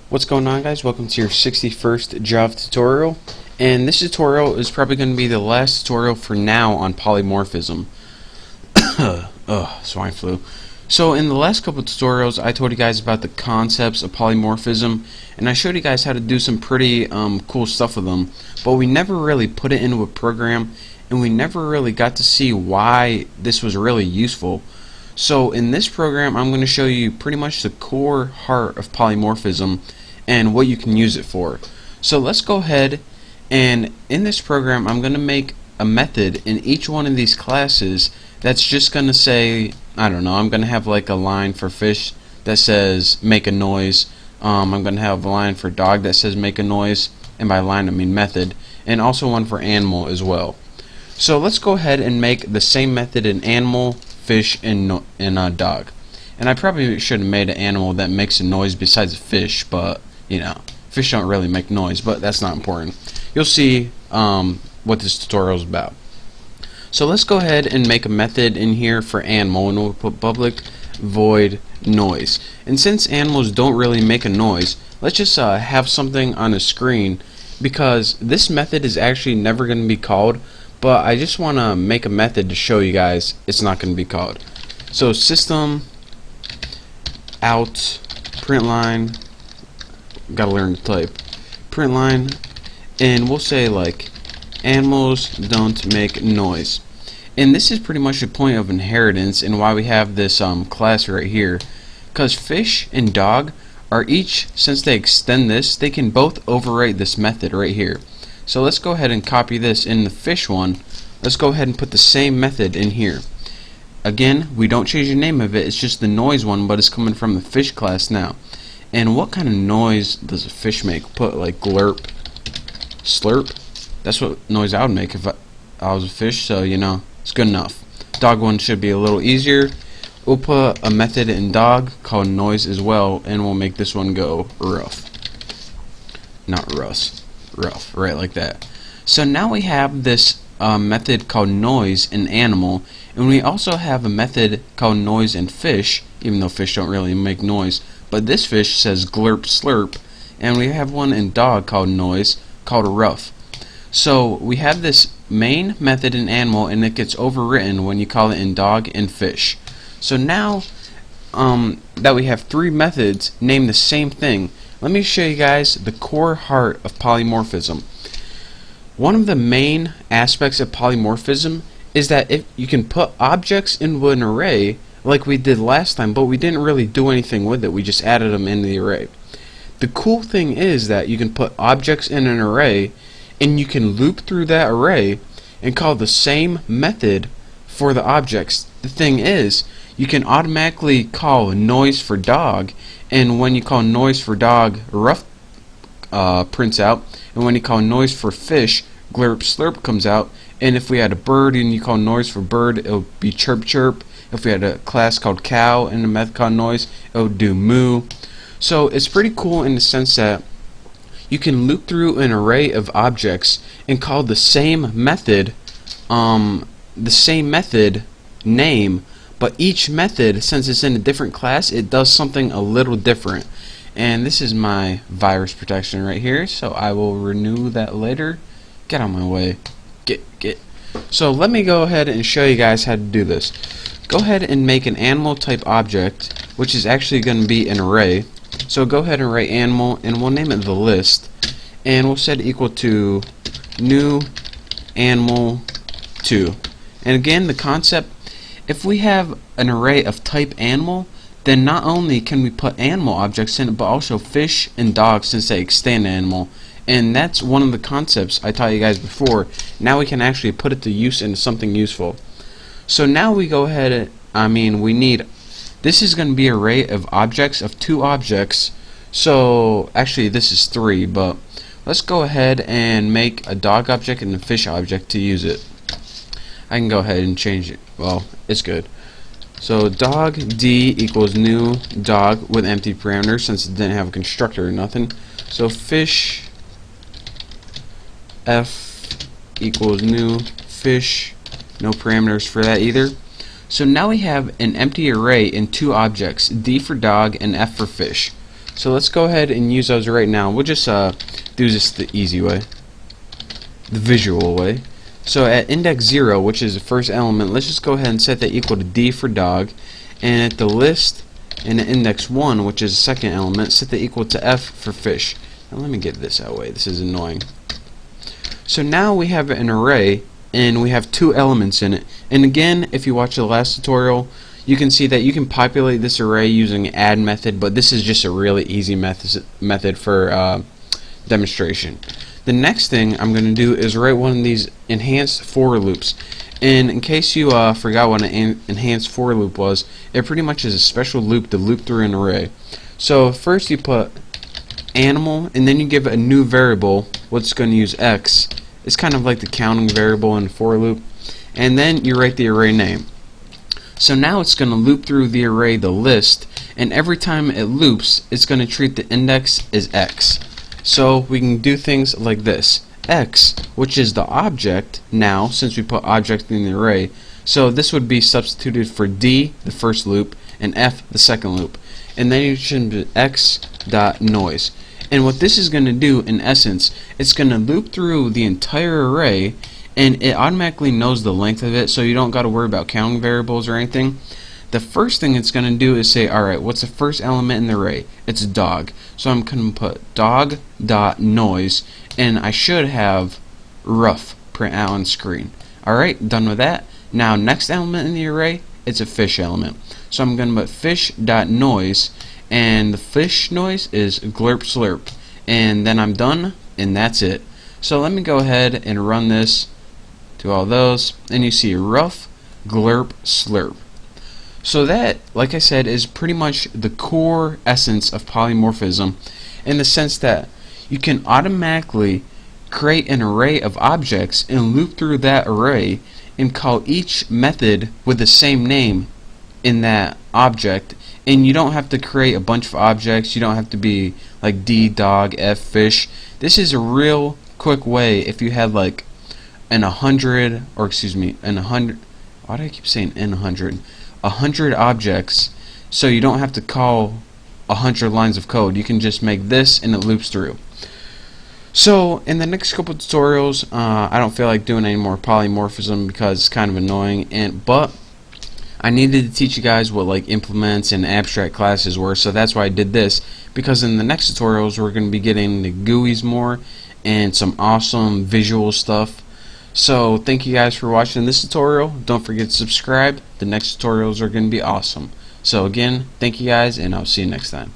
What's going on, guys? Welcome to your 61st Java tutorial, and this tutorial is probably going to be the last tutorial for now on polymorphism. Swine flu. So in the last couple of tutorials I told you guys about the concepts of polymorphism, and I showed you guys how to do some pretty cool stuff with them, but we never really put it into a program, and we never really got to see why this was really useful. So in this program I'm going to show you pretty much the core heart of polymorphism and what you can use it for. So let's go ahead, and in this program I'm going to make a method in each one of these classes that's just going to say, I don't know, I'm going to have like a line for fish that says make a noise. I'm going to have a line for dog that says make a noise, and by line I mean method, and also one for animal as well. So let's go ahead and make the same method in animal, fish, and dog. And I probably should have made an animal that makes a noise besides a fish, but you know, fish don't really make noise, but that's not important. You'll see what this tutorial is about. So let's go ahead and make a method in here for animal, and we'll put public void noise. And since animals don't really make a noise, let's just have something on the screen, because this method is actually never going to be called, but I just want to make a method to show you guys it's not going to be called. So system out print line, gotta learn to type, print line, and we'll say like animals don't make noise. And this is pretty much the point of inheritance and why we have this class right here, because fish and dog are each, since they extend this, they can both overwrite this method right here. So let's go ahead and copy this in the fish one. Let's go ahead and put the same method in here. Again, we don't change the name of it, it's just the noise one, but it's coming from the fish class now. And what kind of noise does a fish make? Put like glurp, slurp. That's what noise I would make if I was a fish, so you know, it's good enough. Dog one should be a little easier. We'll put a method in dog called noise as well, and we'll make this one go rough. Not rust. Rough, right, like that. So now we have this method called noise in animal, and we also have a method called noise in fish, even though fish don't really make noise, but this fish says glurp slurp, and we have one in dog called noise called rough. So we have this main method in animal, and it gets overwritten when you call it in dog and fish. So now that we have three methods named the same thing, let me show you guys the core heart of polymorphism. One of the main aspects of polymorphism is that if you can put objects into an array like we did last time, but we didn't really do anything with it, we just added them into the array. The cool thing is that you can put objects in an array, and you can loop through that array and call the same method for the objects. The thing is, you can automatically call noise for dog, and when you call noise for dog, rough prints out, and when you call noise for fish, glurp slurp comes out. And if we had a bird and you call noise for bird, it would be chirp chirp. If we had a class called cow and a method called noise, it would do moo. So it's pretty cool in the sense that you can loop through an array of objects and call the same method name, but each method, since it's in a different class, it does something a little different. And this is my virus protection right here, so I will renew that later. Get out of my way. Get. So let me go ahead and show you guys how to do this. Go ahead and make an animal type object, which is actually going to be an array. So go ahead and write animal, and we'll name it the list, and we'll set it equal to new animal 2. And again, the concept, if we have an array of type animal, then not only can we put animal objects in it, but also fish and dogs, since they extend animal. And that's one of the concepts I taught you guys before. Now we can actually put it to use into something useful. So now we go ahead and, we need, this is going to be an array of objects, of 2 objects. So actually this is 3, but let's go ahead and make a dog object and a fish object to use it. I can go ahead and change it. Well, it's good. So dog D equals new dog with empty parameters, since it didn't have a constructor or nothing. So fish F equals new fish, no parameters for that either. So now we have an empty array in 2 objects, D for dog and F for fish. So let's go ahead and use those right now. We'll just do this the easy way, the visual way. So at index 0, which is the first element, let's just go ahead and set that equal to D for dog. And at the list, and at index 1, which is the second element, set that equal to F for fish. Now let me get this out of the way. This is annoying. So now we have an array, and we have 2 elements in it. And again, if you watch the last tutorial, you can see that you can populate this array using add method, but this is just a really easy method for demonstration. The next thing I'm going to do is write one of these enhanced for loops. And in case you forgot what an enhanced for loop was, it pretty much is a special loop to loop through an array. So first you put animal, and then you give it a new variable, what's going to use X. It's kind of like the counting variable in a for loop. And then you write the array name. So now it's going to loop through the array, the list, and every time it loops, it's going to treat the index as X. So we can do things like this. X, which is the object now, since we put object in the array, so this would be substituted for D, the first loop, and F, the second loop. And then you should be X dot noise. And what this is going to do, in essence, it's going to loop through the entire array, and it automatically knows the length of it, so you don't got to worry about counting variables or anything. The first thing it's going to do is say, alright, what's the first element in the array? It's dog. So I'm going to put dog dot noise, and I should have rough print out on screen. Alright, done with that. Now next element in the array, it's a fish element. So I'm going to put fish dot noise, and the fish noise is glurp slurp. And then I'm done, and that's it. So let me go ahead and run this to all those, and you see rough glurp slurp. So that, like I said, is pretty much the core essence of polymorphism, in the sense that you can automatically create an array of objects and loop through that array and call each method with the same name in that object, and you don't have to create a bunch of objects. You don't have to be like D dog, F fish. This is a real quick way if you had like an 100, or excuse me, an 100, why do I keep saying in 100 objects, so you don't have to call 100 lines of code. You can just make this and it loops through. So in the next couple tutorials, I don't feel like doing any more polymorphism because it's kind of annoying, but I needed to teach you guys what like implements and abstract classes were, so that's why I did this, because in the next tutorials we're going to be getting the GUIs more and some awesome visual stuff. So thank you guys for watching this tutorial. Don't forget to subscribe. The next tutorials are going to be awesome. So again, thank you guys, and I'll see you next time.